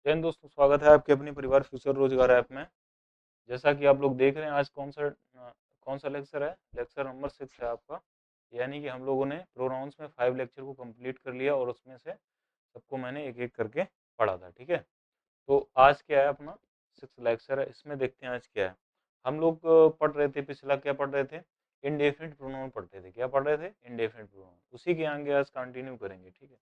जय हिंद दोस्तों, स्वागत है आपके अपने परिवार फ्यूचर रोजगार ऐप में। जैसा कि आप लोग देख रहे हैं, आज कौन सा लेक्चर है। लेक्चर नंबर 6 है आपका। यानी कि हम लोगों ने प्रोनाउंस में 5 लेक्चर को कंप्लीट कर लिया और उसमें से सबको मैंने एक एक करके पढ़ा था। ठीक है, तो आज क्या है अपना 6 लेक्चर है। इसमें देखते हैं आज क्या है। हम लोग पढ़ रहे थे, पिछला क्या पढ़ रहे थे, इंडेफिनिट प्रोनाउन पढ़ते थे। क्या पढ़ रहे थे? Indefinite pronoun. उसी के आगे आज कंटिन्यू करेंगे। ठीक है,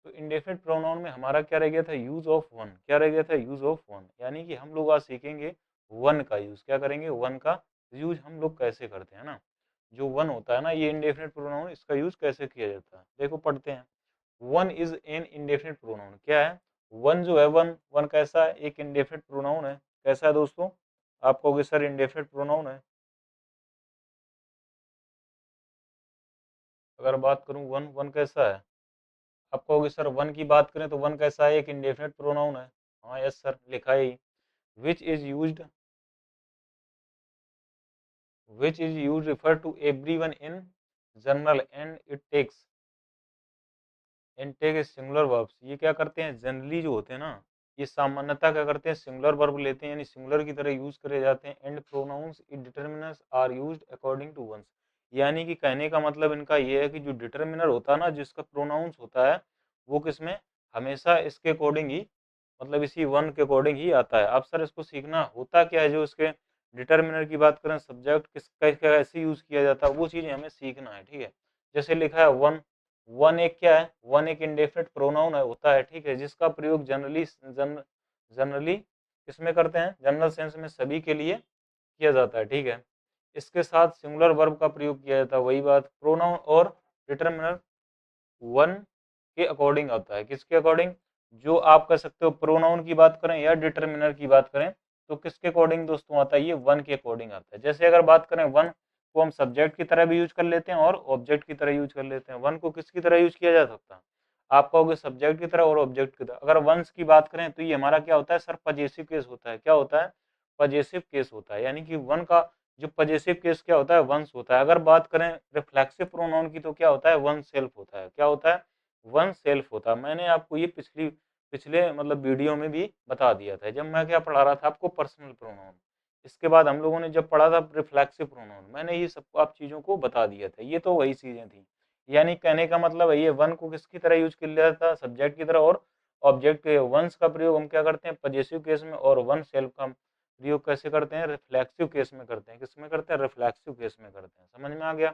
तो इंडेफिनिट प्रोनाउन में हमारा क्या रह गया था? Use of one. क्या रह गया था? Use of one. यानी कि हम लोग आज सीखेंगे वन का यूज। क्या करेंगे? वन का यूज हम लोग कैसे करते हैं ना। जो वन होता है ना, ये इंडेफिनिट प्रोनाउन, इसका यूज कैसे किया जाता है देखो, पढ़ते हैं। One is an indefinite pronoun. क्या है? वन जो है, वन वन कैसा है? एक इंडेफिनिट प्रोनाउन है। कैसा है दोस्तों? आप कहोगे सर इंडेफिनिट प्रोनाउन है। अगर बात करूं वन, वन कैसा है? आप कहोगे सर वन की बात करें तो वन कैसा है? एक इंडेफिनिट प्रोनाउन है। हाँ यस सर, लिखा है which is used which is used refer to everyone in general and it takes intake singular verbs. ये क्या करते हैं? जनरली जो होते हैं ना, ये सामान्यतः क्या करते हैं? सिंगुलर वर्ब लेते हैं, यानी सिंगुलर की तरह यूज करे जाते हैं। And pronouns determiners are used according to ones. यानी कि कहने का मतलब इनका ये है कि जो डिटर्मिनर होता है ना, जिसका प्रोनाउंस होता है, वो किसमें? हमेशा इसके अकॉर्डिंग ही, मतलब इसी वन के अकॉर्डिंग ही आता है। अब सर इसको सीखना होता क्या है? जो इसके डिटर्मिनर की बात करें, सब्जेक्ट किसका कैसे यूज किया जाता है, वो चीजें हमें सीखना है। ठीक है, जैसे लिखा है वन। वन एक क्या है? वन एक इंडेफिनिट प्रोनाउन है, होता है। ठीक है, जिसका प्रयोग जनरली किसमें करते हैं? जनरल सेंस में सभी के लिए किया जाता है। ठीक है, इसके साथ सिंगुलर वर्ब का प्रयोग किया जाता है। वही बात, प्रोनाउन और डिटर्मिनर वन के अकॉर्डिंग आता है। किसके अकॉर्डिंग? जो आप कह सकते हो प्रोनाउन की बात करें या डिटर्मिनर की बात करें, तो किसके अकॉर्डिंग दोस्तों आता है? ये वन के अकॉर्डिंग आता है। जैसे अगर बात करें वन को हम सब्जेक्ट की तरह भी यूज कर लेते हैं और ऑब्जेक्ट की तरह यूज कर लेते हैं। वन को किसकी तरह यूज किया जा सकता है? आप कहोगे सब्जेक्ट की तरह और ऑब्जेक्ट की तरह। अगर वंस की बात करें तो ये हमारा क्या होता है सर? पजेसिव केस होता है। क्या होता है? पजेसिव केस होता है। यानी कि वन का जो पजेसिव केस क्या होता है? वंस होता है। अगर बात करें रिफ्लेक्सिव प्रोनाउन की तो क्या होता है? वन सेल्फ होता है। क्या होता है? वन सेल्फ होता है। मैंने आपको ये पिछले मतलब वीडियो में भी बता दिया था, जब मैं क्या पढ़ा रहा था आपको, पर्सनल प्रोनाउन। इसके बाद हम लोगों ने जब पढ़ा था रिफ्लेक्सिव प्रोनाउन, मैंने ये सब आप चीजों को बता दिया था। ये तो वही चीजें थी। यानी कहने का मतलब है, ये वन को किसकी तरह यूज कर लिया था? सब्जेक्ट की तरह। और ऑब्जेक्ट के वंस का प्रयोग हम क्या करते हैं? पजेसिव केस में। और वन सेल्फ का प्रयोग कैसे करते हैं? रिफ्लेक्सिव केस में करते हैं। किसमें करते हैं? रिफ्लेक्सिव केस में करते हैं। समझ में आ गया?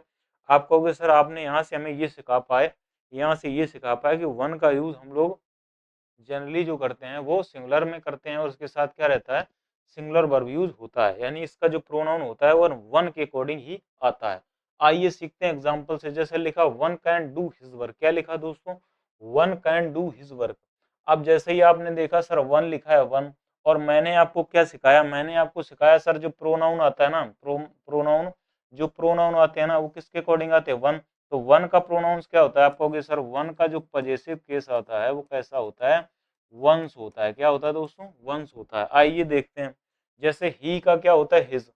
आप कहोगे सर आपने यहाँ से हमें ये सिखा पाए, यहाँ से ये सिखा पाया कि वन का यूज हम लोग जनरली जो करते हैं वो सिंगुलर में करते हैं, और उसके साथ क्या रहता है? सिंगुलर वर्ब यूज होता है। यानी इसका जो प्रोनाउन होता है वो वन के अकॉर्डिंग ही आता है। आइए सीखते हैं एग्जांपल से। जैसे लिखा one can do his work. क्या लिखा दोस्तों? One can do his work. अब जैसे ही आपने देखा सर वन लिखा है, वन, और मैंने आपको क्या सिखाया? मैंने आपको सिखाया सर जो प्रोनाउन आता है ना, प्रोनाउन, जो प्रोनाउन आते हैं ना, वो किसके अकॉर्डिंग आते हैं? वन। तो वन का प्रोनाउंस क्या होता है? आप कहोगे सर वन का जो पजेसिव केस आता है वो कैसा होता है? वंस होता है। क्या होता है दोस्तों? वंस होता है। आइए देखते हैं। जैसे ही का क्या होता है? हिज।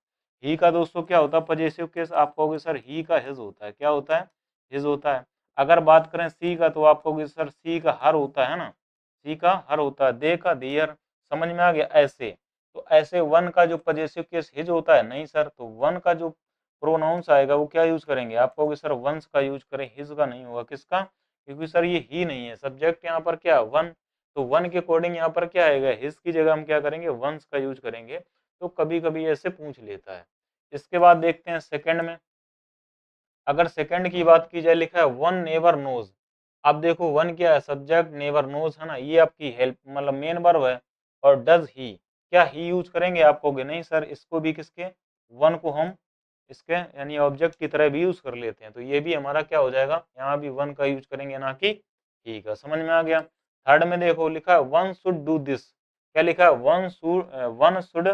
ही का दोस्तों क्या होता है? Possessive case. आप कहोगे सर ही का हिज होता है। क्या होता है? हिज होता है। अगर बात करें सी का, तो आप कहोगे सर सी का हर होता है ना, सी का हर होता है। दे का दियर। समझ में आ गया? ऐसे, तो ऐसे वन का जो पजेसिव केस हिज होता है, नहीं सर, तो वन का जो प्रोनाउंस आएगा वो क्या यूज करेंगे? आप कहोगे सर वंस का यूज करें, हिज का नहीं होगा। किसका? क्योंकि सर ये ही नहीं है, सब्जेक्ट यहाँ पर क्या? वन। तो वन के अकॉर्डिंग यहाँ पर क्या आएगा? हिज की जगह हम क्या करेंगे? वंस का यूज करेंगे। तो कभी कभी ऐसे पूछ लेता है। इसके बाद देखते हैं सेकंड में। अगर सेकंड की बात की जाए, लिखा है वन नेवर नोज। अब देखो वन क्या है? सब्जेक्ट, नेवर नोज है ना, ये आपकी हेल्प मतलब मेन वर्ब है। और डज ही, क्या ही यूज करेंगे? आप कहोगे नहीं सर, इसको भी किसके? वन को हम इसके यानी ऑब्जेक्ट की तरह भी यूज कर लेते हैं। तो ये भी हमारा क्या हो जाएगा? यहाँ भी वन का यूज करेंगे, ना कि ही का। समझ में आ गया? थर्ड में देखो लिखा है वन शुड डू दिस। क्या लिखा है? One should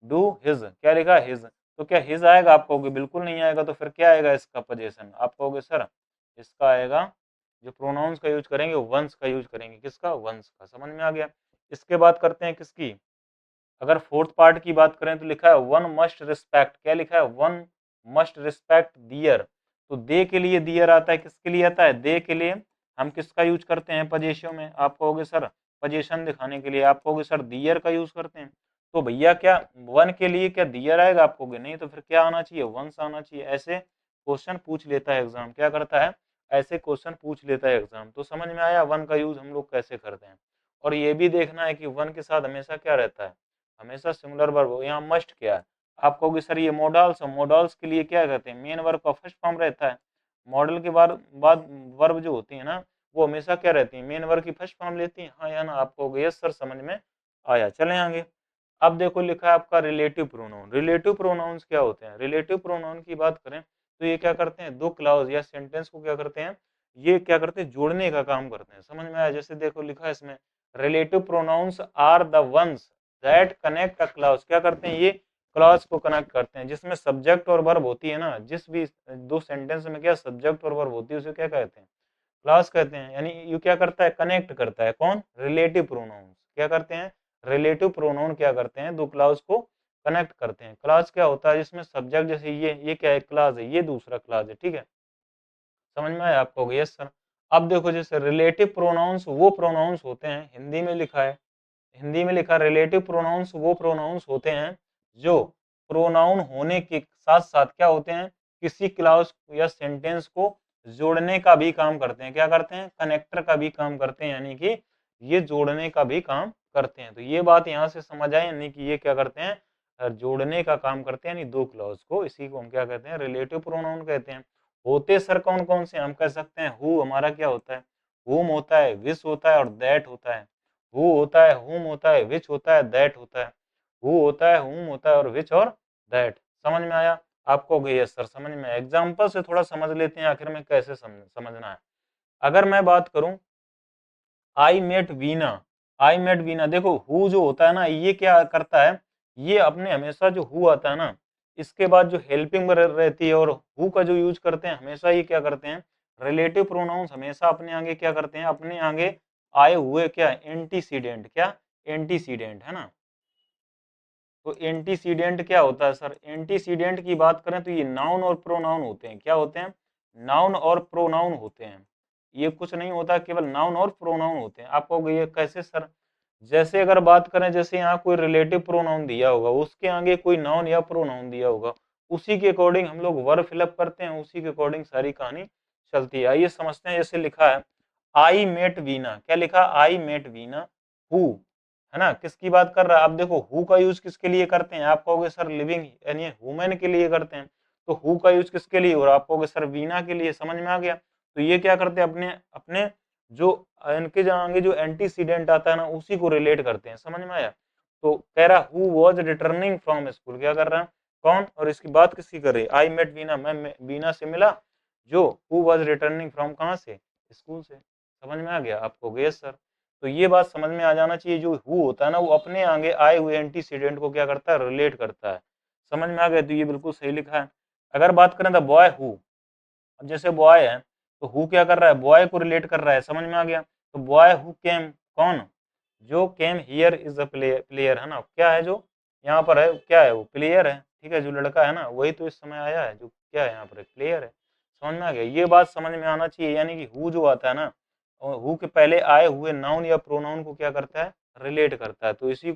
do his. क्या लिखा है? हिज। तो क्या हिज आएगा? आप कहोगे बिल्कुल नहीं आएगा। तो फिर क्या आएगा इसका पोजीशन? आप कहोगे सर इसका आएगा, जो प्रोनाउंस का यूज करेंगे वंस का यूज करेंगे। किसका? वंस का। समझ में आ गया? इसके बाद करते हैं किसकी? अगर फोर्थ पार्ट की बात करें तो लिखा है वन मस्ट रिस्पेक्ट। क्या लिखा है? वन मस्ट रिस्पेक्ट दियर। तो दे के लिए दियर आता है, किसके लिए आता है? दे के लिए हम किसका यूज करते हैं पजेशियो में? आप कहोगे सर पोजीशन दिखाने के लिए। आप कहोगे सर दियर का यूज करते हैं, तो भैया क्या वन के लिए क्या दियर आएगा? आप कहोगे नहीं, तो फिर क्या आना चाहिए? वंस आना चाहिए। ऐसे क्वेश्चन पूछ लेता है एग्जाम, क्या करता है, ऐसे क्वेश्चन पूछ लेता है एग्जाम। तो समझ में आया वन का यूज हम लोग कैसे करते हैं। और ये भी देखना है कि वन के साथ हमेशा क्या रहता है, हमेशा सिंगुलर वर्ब। यहाँ मस्ट क्या है? आप कहोगे सर ये मॉडल्स, मॉडल्स के लिए क्या कहते हैं, मेन वर्ब का फर्स्ट फॉर्म रहता है। मॉडल के बाद वर्ब जो होती है ना, वो हमेशा क्या रहती है, मेन वर्ब की फर्स्ट फॉर्म लेती है। हाँ या ना? आप कहोगे यस सर, समझ में आया। चलें आगे। अब देखो लिखा है आपका रिलेटिव प्रोनाउन। रिलेटिव प्रोनाउंस क्या होते हैं? रिलेटिव प्रोनाउन की बात करें तो ये क्या करते हैं, दो क्लाउज या सेंटेंस को क्या करते हैं, ये क्या करते हैं, जोड़ने का काम करते हैं। समझ में आया? जैसे देखो लिखा है इसमें, relative pronouns are the ones that connect a clause. क्या करते हैं, ये क्लॉज को कनेक्ट करते हैं जिसमें सब्जेक्ट और वर्ब होती है ना। जिस भी दो सेंटेंस में क्या सब्जेक्ट और वर्ब होती है उसे क्या कहते हैं, क्लॉज कहते हैं। यानी ये क्या करता है, कनेक्ट करता है। कौन? रिलेटिव प्रोनाउन क्या करते हैं, रिलेटिव प्रोनाउन क्या करते हैं, दो क्लॉज को कनेक्ट करते हैं। क्लॉज क्या होता है, जिसमें सब्जेक्ट, जैसे ये क्या है, क्लॉज है, ये दूसरा क्लॉज है। ठीक है, समझ में आया आपको? Yes sir. अब देखो जैसे रिलेटिव प्रोनाउंस वो प्रोनाउंस होते हैं, हिंदी में लिखा है, हिंदी में लिखा रिलेटिव प्रोनाउंस वो प्रोनाउंस होते हैं जो प्रोनाउन होने के साथ साथ क्या होते हैं, किसी क्लॉज या सेंटेंस को जोड़ने का भी काम करते हैं। क्या करते हैं, कनेक्टर का भी काम करते हैं, यानी कि ये जोड़ने का भी काम करते हैं। तो ये बात यहाँ से समझ आए, यानी कि ये क्या करते हैं, जोड़ने का काम करते हैं, यानी दो क्लॉज को। इसी को हम क्या कहते हैं, रिलेटिव प्रोनाउन कहते हैं। होते सर कौन कौन से, हम कह सकते हैं हु हमारा क्या होता है, हुम होता है, विस होता है और दैट होता है। हु होता है, हुम होता है, विच होता है, दैट होता है। हु होता है, हुम होता है और विच और दैट। समझ में आया आपको? गई सर समझ में। एग्जाम्पल से थोड़ा समझ लेते हैं आखिर में कैसे समझना है। अगर मैं बात करूं I met Veena, I met Veena, देखो हु जो होता है ना, ये क्या करता है, ये अपने हमेशा जो हु आता है ना, इसके बाद जो हेल्पिंग रहती है और हु का जो यूज करते हैं, हमेशा ये क्या करते हैं, रिलेटिव प्रोनाउंस हमेशा अपने आगे क्या करते हैं, अपने आगे आए हुए क्या एंटीसीडेंट, क्या एंटीसीडेंट है ना। तो एंटीसीडेंट क्या होता है सर, एंटीसीडेंट की बात करें तो ये नाउन और प्रोनाउन होते हैं। क्या होते हैं, नाउन और प्रोनाउन होते हैं। ये कुछ नहीं होता, केवल नाउन और प्रोनाउन होते हैं। आपको ये कैसे सर, जैसे अगर बात करें, जैसे यहाँ कोई रिलेटिव प्रोनाउन दिया होगा, उसके आगे कोई नाउन या प्रोनाउन दिया होगा, उसी के अकॉर्डिंग हम लोग वर्ब फिलअप करते हैं, उसी के अकॉर्डिंग सारी कहानी चलती है। आइए समझते हैं। जैसे लिखा है आई मेट वीना, क्या लिखा, आई मेट वीना, हु है ना, किसकी बात कर रहा है। आप देखो हु का यूज किसके लिए करते हैं, आप कहोगे सर लिविंग यानी ह्यूमन के लिए करते हैं। तो हु का यूज किसके लिए, और आप कहोगे सर वीना के लिए। समझ में आ गया? तो ये क्या करते हैं, अपने अपने जो इनके जो आगे जो एंटीसीडेंट आता है ना, उसी को रिलेट करते हैं। समझ में आया? तो कह रहा who was returning from school, क्या कर रहा है, कौन, और इसकी बात किसकी कर रही है, आई मेट वीना, मैं वीना से मिला, जो हु वॉज रिटर्निंग फ्रॉम कहाँ से, स्कूल से। समझ में आ गया आपको? Yes sir. तो ये बात समझ में आ जाना चाहिए, जो हु होता है ना, वो अपने आगे आए हुए एंटीसीडेंट को क्या करता है, रिलेट करता है। समझ में आ गया? तो ये बिल्कुल सही लिखा है। अगर बात करें द बॉय हु, अब जैसे बॉय है तो हु क्या कर रहा है, बॉय को रिलेट कर रहा है। समझ में आ गया? तो बॉय हु केम, कौन, जो came here is a player है ना, क्या है जो यहाँ पर है, क्या है, वो प्लेयर है। ठीक है, जो लड़का है ना वही तो इस समय आया है, जो क्या है यहाँ पर प्लेयर है। समझ में आ गया? ये बात समझ में आना चाहिए, यानी कि हु जो आता है ना, हु के पहले आए हुए नाउन या प्रोनाउन को क्या करता है, रिलेट करता है। तो इसी